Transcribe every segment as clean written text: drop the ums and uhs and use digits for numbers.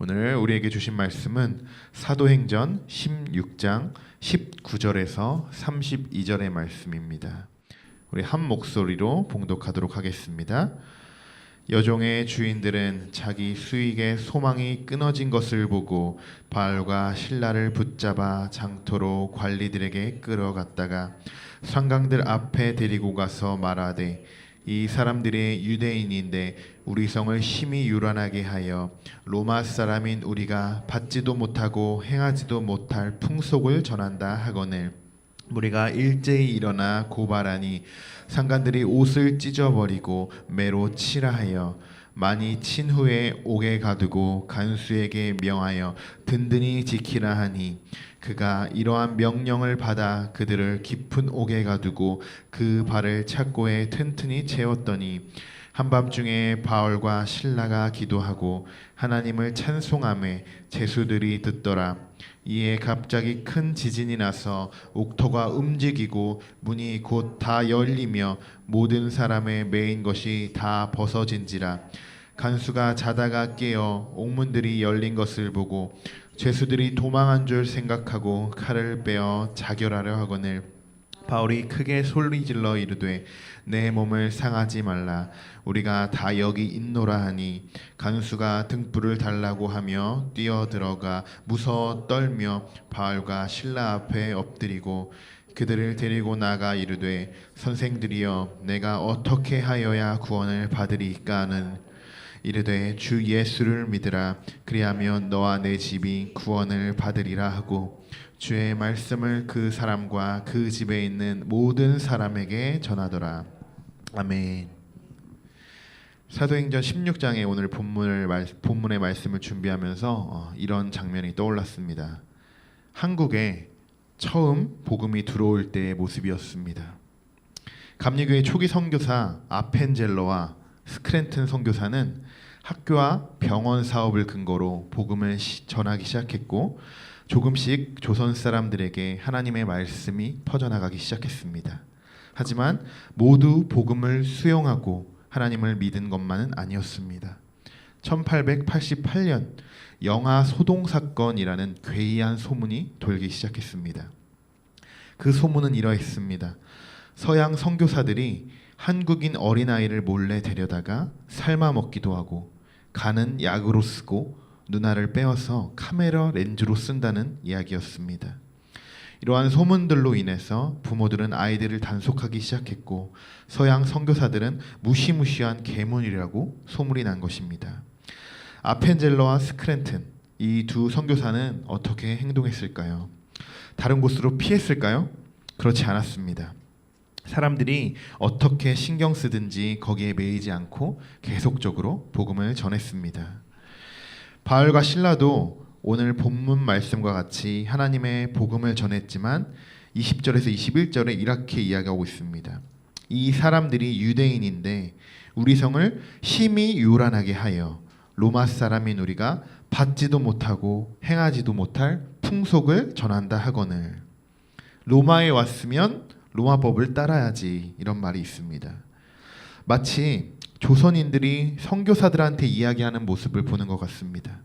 오늘 우리에게 주신 말씀은 사도행전 16장 19절에서 32절의 말씀입니다. 우리 한 목소리로 봉독하도록 하겠습니다. 여종의 주인들은 자기 수익의 소망이 끊어진 것을 보고 바알과 실라를 붙잡아 장터로 관리들에게 끌어갔다가 상강들 앞에 데리고 가서 말하되, 이 사람들이 유대인인데 우리 성을 심히 유란하게 하여 로마 사람인 우리가 받지도 못하고 행하지도 못할 풍속을 전한다 하거늘 우리가 일제히 일어나 고발하니 상관들이 옷을 찢어버리고 매로 치라 하여 많이 친 후에 옥에 가두고 간수에게 명하여 든든히 지키라 하니, 그가 이러한 명령을 받아 그들을 깊은 옥에 가두고 그 발을 착고에 튼튼히 채웠더니 한밤중에 바울과 실라가 기도하고 하나님을 찬송하며 제수들이 듣더라. 이에 갑자기 큰 지진이 나서 옥토가 움직이고 문이 곧 다 열리며 모든 사람의 매인 것이 다 벗어진지라. 간수가 자다가 깨어 옥문들이 열린 것을 보고 죄수들이 도망한 줄 생각하고 칼을 빼어 자결하려 하거늘 바울이 크게 소리질러 이르되, 내 몸을 상하지 말라. 우리가 다 여기 있노라 하니 간수가 등불을 달라고 하며 뛰어들어가 무서워 떨며 바울과 실라 앞에 엎드리고 그들을 데리고 나가 이르되, 선생들이여, 내가 어떻게 하여야 구원을 받으리까 하는 이르되, 주 예수를 믿으라. 그리하면 너와 내 집이 구원을 받으리라 하고 주의 말씀을 그 사람과 그 집에 있는 모든 사람에게 전하더라. 아멘. 사도행전 16장의 오늘 본문의 말씀을 준비하면서 이런 장면이 떠올랐습니다. 한국에 처음 복음이 들어올 때의 모습이었습니다. 감리교회 초기 선교사 아펜젤러와 스크랜튼 선교사는 학교와 병원 사업을 근거로 복음을 전하기 시작했고, 조금씩 조선 사람들에게 하나님의 말씀이 퍼져나가기 시작했습니다. 하지만 모두 복음을 수용하고 하나님을 믿은 것만은 아니었습니다. 1888년 영아 소동 사건이라는 괴이한 소문이 돌기 시작했습니다. 그 소문은 이러했습니다. 서양 선교사들이 한국인 어린아이를 몰래 데려다가 삶아 먹기도 하고 간은 약으로 쓰고 눈알을 빼어서 카메라 렌즈로 쓴다는 이야기였습니다. 이러한 소문들로 인해서 부모들은 아이들을 단속하기 시작했고 서양 선교사들은 무시무시한 괴물이라고 소문이 난 것입니다. 아펜젤러와 스크랜튼, 이 두 선교사는 어떻게 행동했을까요? 다른 곳으로 피했을까요? 그렇지 않았습니다. 사람들이 어떻게 신경 쓰든지 거기에 매이지 않고 계속적으로 복음을 전했습니다. 바울과 실라도 오늘 본문 말씀과 같이 하나님의 복음을 전했지만 20절에서 21절에 이렇게 이야기하고 있습니다. 이 사람들이 유대인인데 우리 성을 심히 요란하게 하여 로마 사람인 우리가 받지도 못하고 행하지도 못할 풍속을 전한다 하거늘. 로마에 왔으면 로마법을 따라야지, 이런 말이 있습니다. 마치 조선인들이 선교사들한테 이야기하는 모습을 보는 것 같습니다.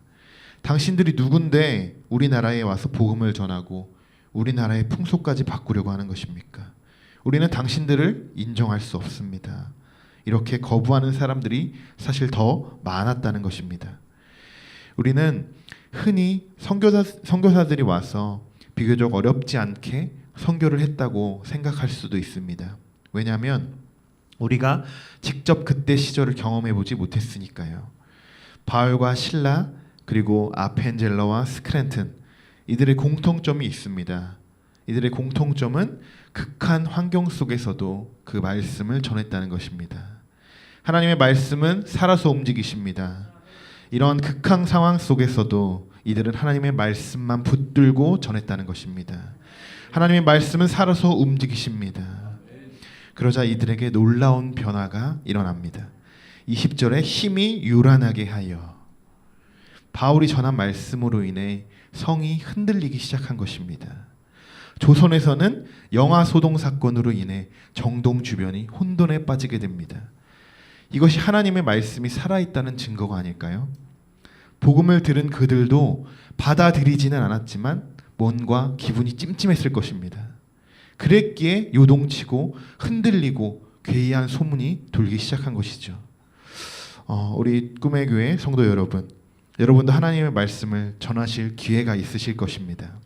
당신들이 누군데 우리나라에 와서 복음을 전하고 우리나라의 풍속까지 바꾸려고 하는 것입니까? 우리는 당신들을 인정할 수 없습니다. 이렇게 거부하는 사람들이 사실 더 많았다는 것입니다. 우리는 흔히 선교사들이 와서 비교적 어렵지 않게 선교를 했다고 생각할 수도 있습니다. 왜냐하면 우리가 직접 그때 시절을 경험해 보지 못했으니까요. 바울과 실라 그리고 아펜젤러와 스크랜튼, 이들의 공통점이 있습니다. 이들의 공통점은 극한 환경 속에서도 그 말씀을 전했다는 것입니다. 하나님의 말씀은 살아서 움직이십니다. 이런 극한 상황 속에서도 이들은 하나님의 말씀만 붙들고 전했다는 것입니다. 하나님의 말씀은 살아서 움직이십니다. 그러자 이들에게 놀라운 변화가 일어납니다. 20절에 힘이 요란하게 하여, 바울이 전한 말씀으로 인해 성이 흔들리기 시작한 것입니다. 조선에서는 영아 소동 사건으로 인해 정동 주변이 혼돈에 빠지게 됩니다. 이것이 하나님의 말씀이 살아있다는 증거가 아닐까요? 복음을 들은 그들도 받아들이지는 않았지만 뭔가 기분이 찜찜했을 것입니다. 그랬기에 요동치고 흔들리고 괴이한 소문이 돌기 시작한 것이죠. 우리 꿈의 교회 성도 여러분, 여러분도 하나님의 말씀을 전하실 기회가 있으실 것입니다.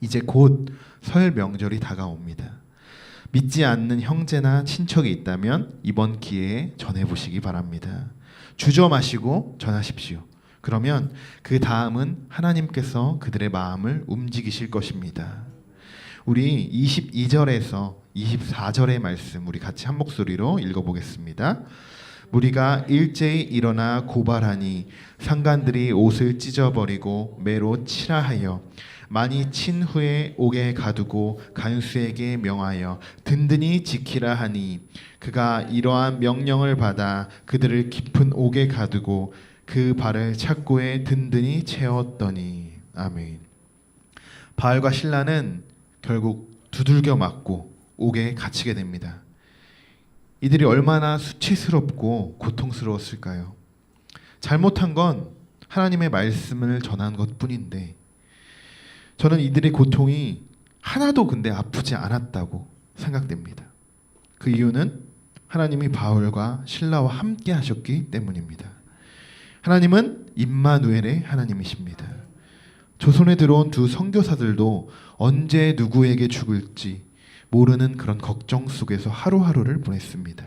이제 곧 설 명절이 다가옵니다. 믿지 않는 형제나 친척이 있다면 이번 기회에 전해보시기 바랍니다. 주저 마시고 전하십시오. 그러면 그 다음은 하나님께서 그들의 마음을 움직이실 것입니다. 우리 22절에서 24절의 말씀 우리 같이 한 목소리로 읽어보겠습니다. 무리가 일제히 일어나 고발하니 상관들이 옷을 찢어버리고 매로 치라 하여 많이 친 후에 옥에 가두고 간수에게 명하여 든든히 지키라 하니 그가 이러한 명령을 받아 그들을 깊은 옥에 가두고 그 발을 착고에 든든히 채웠더니. 아멘. 바알과 신라는 결국 두들겨 맞고 옥에 갇히게 됩니다. 이들이 얼마나 수치스럽고 고통스러웠을까요? 잘못한 건 하나님의 말씀을 전한 것뿐인데 저는 이들의 고통이 하나도 근데 아프지 않았다고 생각됩니다. 그 이유는 하나님이 바울과 신라와 함께 하셨기 때문입니다. 하나님은 임마누엘의 하나님이십니다. 조선에 들어온 두 선교사들도 언제 누구에게 죽을지 모르는 그런 걱정 속에서 하루하루를 보냈습니다.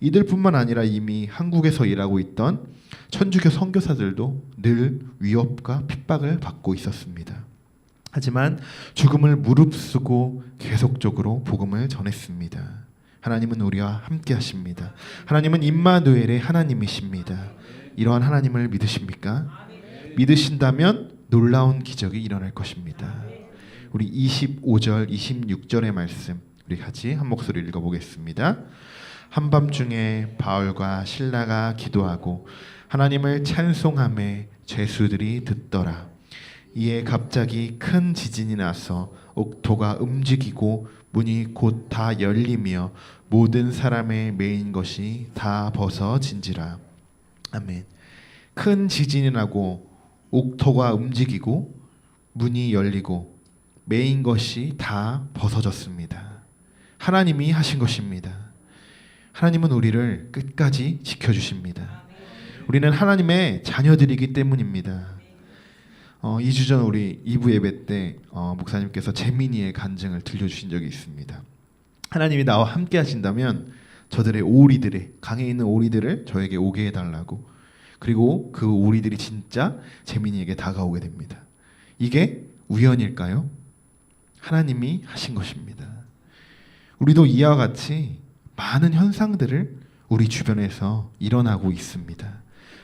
이들뿐만 아니라 이미 한국에서 일하고 있던 천주교 선교사들도 늘 위협과 핍박을 받고 있었습니다. 하지만 죽음을 무릅쓰고 계속적으로 복음을 전했습니다. 하나님은 우리와 함께 하십니다. 하나님은 임마누엘의 하나님이십니다. 이러한 하나님을 믿으십니까? 믿으신다면 놀라운 기적이 일어날 것입니다. 우리 25절, 26절의 말씀 우리 같이 한 목소리 읽어보겠습니다. 한밤중에 바울과 신라가 기도하고 하나님을 찬송하매 죄수들이 듣더라. 이에 갑자기 큰 지진이 나서 옥토가 움직이고 문이 곧 다 열리며 모든 사람의 매인 것이 다 벗어진지라. 아멘. 큰 지진이 나고 옥토가 움직이고 문이 열리고 매인 것이 다 벗어졌습니다. 하나님이 하신 것입니다. 하나님은 우리를 끝까지 지켜주십니다. 우리는 하나님의 자녀들이기 때문입니다. 2주 전 우리 2부 예배 때 목사님께서 재민이의 간증을 들려주신 적이 있습니다. 하나님이 나와 함께 하신다면 저들의 오리들의 강에 있는 오리들을 저에게 오게 해달라고, 그리고 그 오리들이 진짜 재민이에게 다가오게 됩니다. 이게 우연일까요? 하나님이 하신 것입니다. 우리도 이와 같이 많은 현상들을 우리 주변에서 일어나고 있습니다.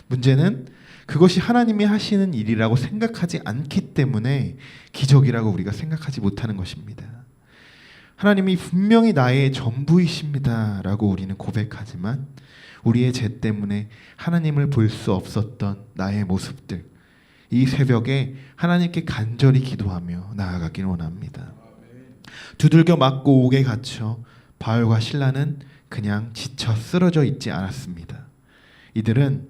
문제는 그것이 하나님이 하시는 일이라고 생각하지 않기 때문에 기적이라고 우리가 생각하지 못하는 것입니다. 하나님이 분명히 나의 전부이십니다 라고 우리는 고백하지만 우리의 죄 때문에 하나님을 볼 수 없었던 나의 모습들, 이 새벽에 하나님께 간절히 기도하며 나아가길 원합니다. 두들겨 맞고 옥에 갇혀 바울과 신라는 그냥 지쳐 쓰러져 있지 않았습니다. 이들은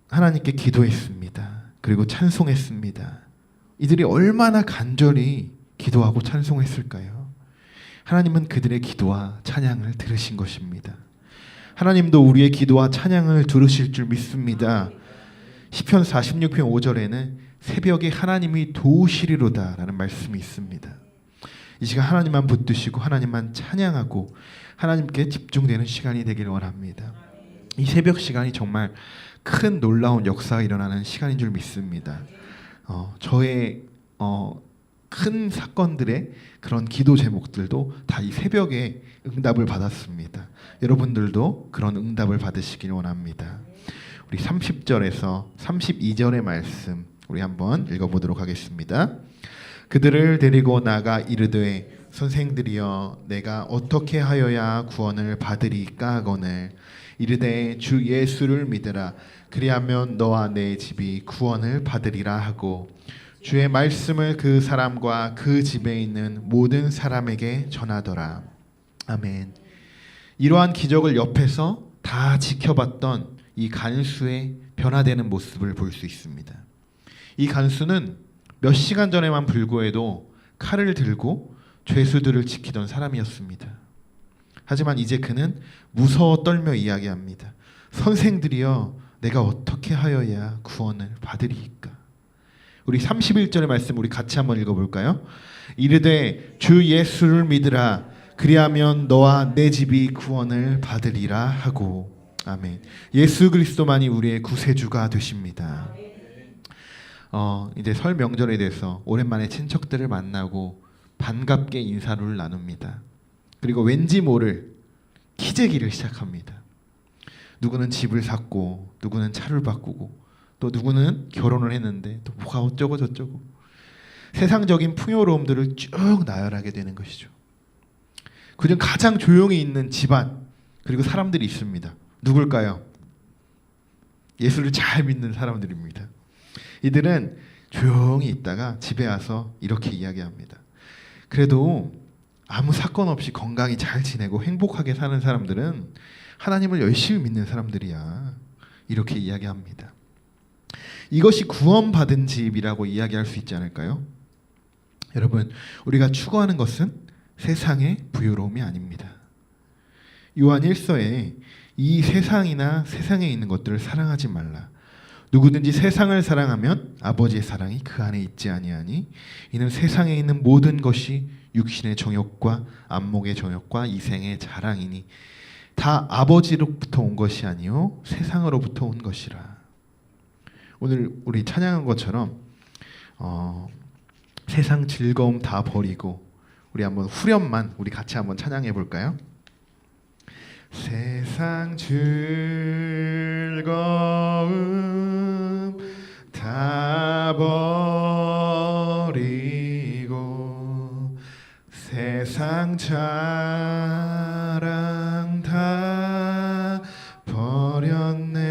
하나님께 기도했습니다. 그리고 찬송했습니다. 이들이 얼마나 간절히 기도하고 찬송했을까요? 하나님은 그들의 기도와 찬양을 들으신 것입니다. 하나님도 우리의 기도와 찬양을 들으실 줄 믿습니다. 시편 46편 5절에는 새벽에 하나님이 도우시리로다 라는 말씀이 있습니다. 이 시간 하나님만 붙드시고 하나님만 찬양하고 하나님께 집중되는 시간이 되길 원합니다. 이 새벽 시간이 정말 큰 놀라운 역사가 일어나는 시간인 줄 믿습니다. 저의 큰 사건들의 그런 기도 제목들도 다 이 새벽에 응답을 받았습니다. 여러분들도 그런 응답을 받으시길 원합니다. 우리 30절에서 32절의 말씀 우리 한번 읽어보도록 하겠습니다. 그들을 데리고 나가 이르되 선생들이여 내가 어떻게 하여야 구원을 받으리까 하거늘 이르되 주 예수를 믿으라 그리하면 너와 내 집이 구원을 받으리라 하고 주의 말씀을 그 사람과 그 집에 있는 모든 사람에게 전하더라. 아멘. 이러한 기적을 옆에서 다 지켜봤던 이 간수의 변화되는 모습을 볼 수 있습니다. 이 간수는 몇 시간 전에만 불구해도 칼을 들고 죄수들을 지키던 사람이었습니다. 하지만 이제 그는 무서워 떨며 이야기합니다. 선생들이여, 내가 어떻게 하여야 구원을 받으리이까? 우리 31절의 말씀 우리 같이 한번 읽어볼까요? 이르되 주 예수를 믿으라. 그리하면 너와 내 집이 구원을 받으리라 하고. 아멘. 예수 그리스도만이 우리의 구세주가 되십니다. 이제 설 명절에 대해서 오랜만에 친척들을 만나고 반갑게 인사를 나눕니다. 그리고 왠지 모를 키재기를 시작합니다. 누구는 집을 샀고, 누구는 차를 바꾸고, 또 누구는 결혼을 했는데 또 뭐가 어쩌고 저쩌고 세상적인 풍요로움들을 쭉 나열하게 되는 것이죠. 그중 가장 조용히 있는 집안 그리고 사람들이 있습니다. 누굴까요? 예수를 잘 믿는 사람들입니다. 이들은 조용히 있다가 집에 와서 이렇게 이야기합니다. 그래도 아무 사건 없이 건강히 잘 지내고 행복하게 사는 사람들은 하나님을 열심히 믿는 사람들이야. 이렇게 이야기합니다. 이것이 구원받은 집이라고 이야기할 수 있지 않을까요? 여러분, 우리가 추구하는 것은 세상의 부유로움이 아닙니다. 요한 1서에 이 세상이나 세상에 있는 것들을 사랑하지 말라. 누구든지 세상을 사랑하면 아버지의 사랑이 그 안에 있지 아니하니 이는 세상에 있는 모든 것이 육신의 정욕과 안목의 정욕과 이생의 자랑이니 다 아버지로부터 온 것이 아니요 세상으로부터 온 것이라. 오늘 우리 찬양한 것처럼 세상 즐거움 다 버리고 우리 한번 후렴만 우리 같이 한번 찬양해 볼까요? 세상 즐거움 다 버리고 세상 자랑 다 버렸네.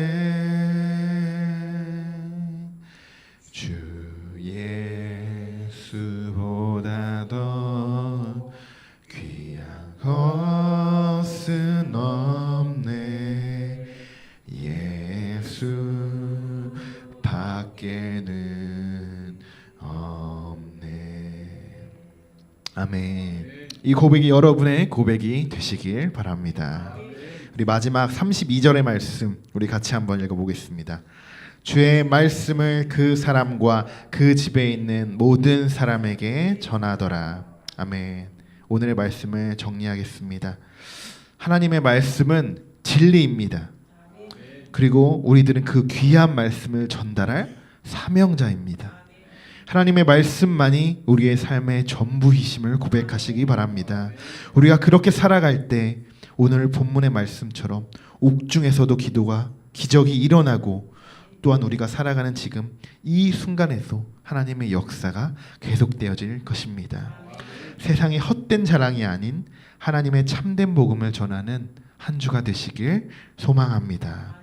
주 예수보다 더 귀한 것은 없네. 예수 밖에는 없네. 아멘. 이 고백이 여러분의 고백이 되시길 바랍니다. 우리 마지막 32절의 말씀 우리 같이 한번 읽어보겠습니다. 주의 말씀을 그 사람과 그 집에 있는 모든 사람에게 전하더라. 아멘. 오늘의 말씀을 정리하겠습니다. 하나님의 말씀은 진리입니다. 그리고 우리들은 그 귀한 말씀을 전달할 사명자입니다. 하나님의 말씀만이 우리의 삶의 전부이심을 고백하시기 바랍니다. 우리가 그렇게 살아갈 때 오늘 본문의 말씀처럼 옥중에서도 기적이 일어나고 또한 우리가 살아가는 지금 이 순간에도 하나님의 역사가 계속되어질 것입니다. 세상의 헛된 자랑이 아닌 하나님의 참된 복음을 전하는 한 주가 되시길 소망합니다.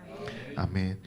아멘.